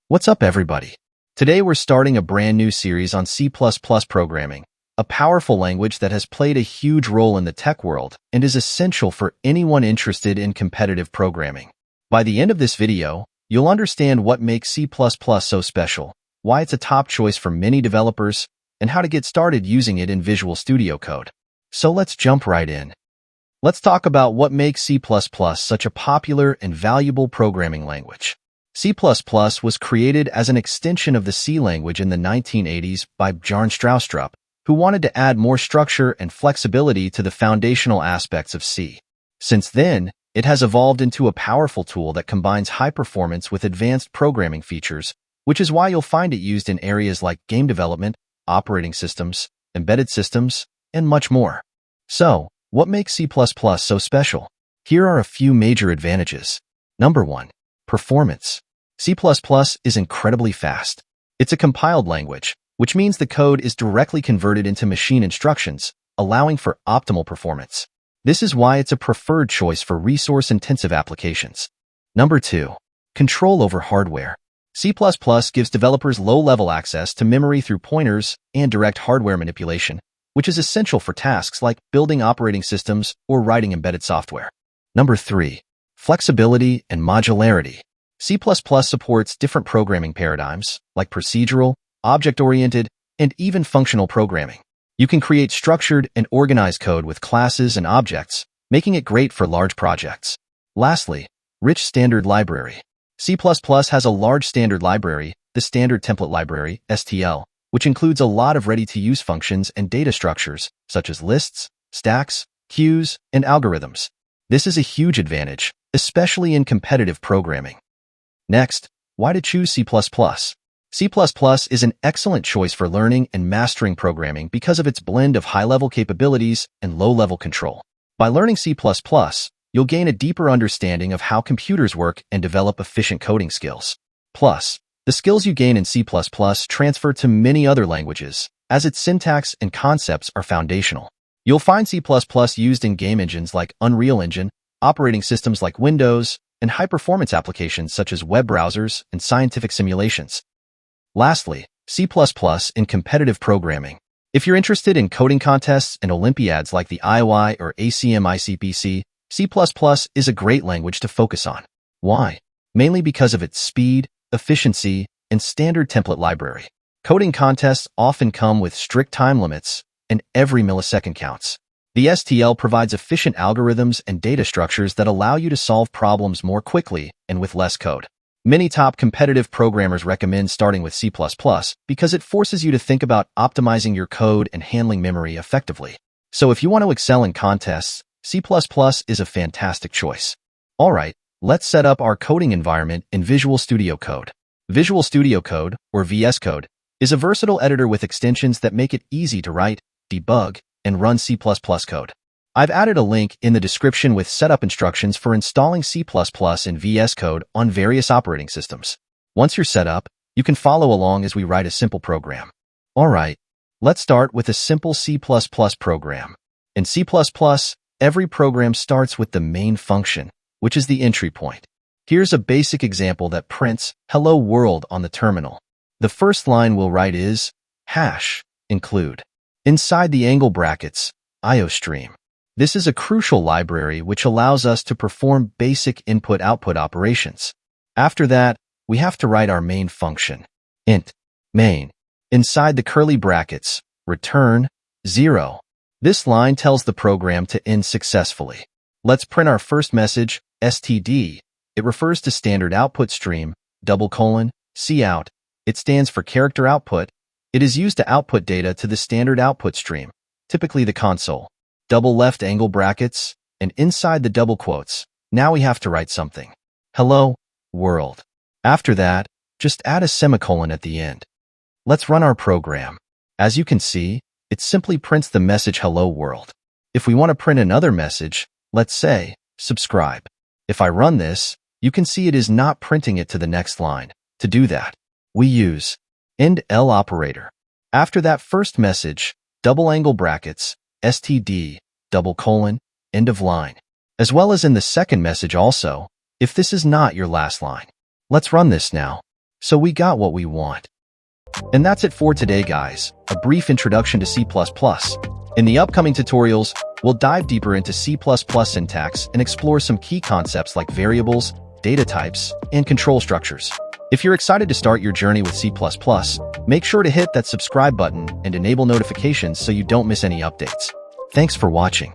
What's up, everybody? Today we're starting a brand new series on C++ programming, a powerful language that has played a huge role in the tech world and is essential for anyone interested in competitive programming. By the end of this video, you'll understand what makes C++ so special, why it's a top choice for many developers, and how to get started using it in Visual Studio Code. So let's jump right in. Let's talk about what makes C++ such a popular and valuable programming language. C++ was created as an extension of the C language in the 1980s by Bjarne Stroustrup, who wanted to add more structure and flexibility to the foundational aspects of C. Since then, it has evolved into a powerful tool that combines high performance with advanced programming features, which is why you'll find it used in areas like game development, operating systems, embedded systems, and much more. So, what makes C++ so special? Here are a few major advantages. Number 1. Performance. C++ is incredibly fast. It's a compiled language, which means the code is directly converted into machine instructions, allowing for optimal performance. This is why it's a preferred choice for resource-intensive applications. Number 2. Control over hardware. C++ gives developers low-level access to memory through pointers and direct hardware manipulation, which is essential for tasks like building operating systems or writing embedded software. Number 3. Flexibility and modularity. C++ supports different programming paradigms, like procedural, object-oriented, and even functional programming. You can create structured and organized code with classes and objects, making it great for large projects. Lastly, rich standard library. C++ has a large standard library, the Standard Template Library, STL, which includes a lot of ready-to-use functions and data structures, such as lists, stacks, queues, and algorithms. This is a huge advantage, especially in competitive programming. Next, why to choose C++? C++ is an excellent choice for learning and mastering programming because of its blend of high-level capabilities and low-level control. By learning C++, you'll gain a deeper understanding of how computers work and develop efficient coding skills. Plus, the skills you gain in C++ transfer to many other languages, as its syntax and concepts are foundational. You'll find C++ used in game engines like Unreal Engine, operating systems like Windows, and high-performance applications such as web browsers and scientific simulations. Lastly, C++ in competitive programming. If you're interested in coding contests and Olympiads like the IOI or ACM-ICPC, C++ is a great language to focus on. Why? Mainly because of its speed, efficiency, and standard template library. Coding contests often come with strict time limits, and every millisecond counts. The STL provides efficient algorithms and data structures that allow you to solve problems more quickly and with less code. Many top competitive programmers recommend starting with C++ because it forces you to think about optimizing your code and handling memory effectively. So if you want to excel in contests, C++ is a fantastic choice. Alright, let's set up our coding environment in Visual Studio Code. Visual Studio Code, or VS Code, is a versatile editor with extensions that make it easy to write, debug, and run C++ code. I've added a link in the description with setup instructions for installing C++ in VS Code on various operating systems. Once you're set up, you can follow along as we write a simple program. Alright, let's start with a simple C++ program. In C++, every program starts with the main function, which is the entry point. Here's a basic example that prints "Hello World" on the terminal. The first line we'll write is #include. Inside the angle brackets, IOStream. This is a crucial library which allows us to perform basic input-output operations. After that, we have to write our main function, int main. Inside the curly brackets, return 0. This line tells the program to end successfully. Let's print our first message, std. It refers to standard output stream, :cout. It stands for character output. It is used to output data to the standard output stream, typically the console. Double left angle brackets, and inside the double quotes, now we have to write something. Hello, world. After that, just add a semicolon at the end. Let's run our program. As you can see, it simply prints the message hello world. If we want to print another message, let's say, subscribe. If I run this, you can see it is not printing it to the next line. To do that, we use end L operator. After that first message, double angle brackets, std, : end of line. As well as in the second message also, if this is not your last line. Let's run this now. So we got what we want. And that's it for today, guys. A brief introduction to C++. In the upcoming tutorials, we'll dive deeper into C++ syntax and explore some key concepts like variables, data types, and control structures. If you're excited to start your journey with C++, make sure to hit that subscribe button and enable notifications so you don't miss any updates. Thanks for watching.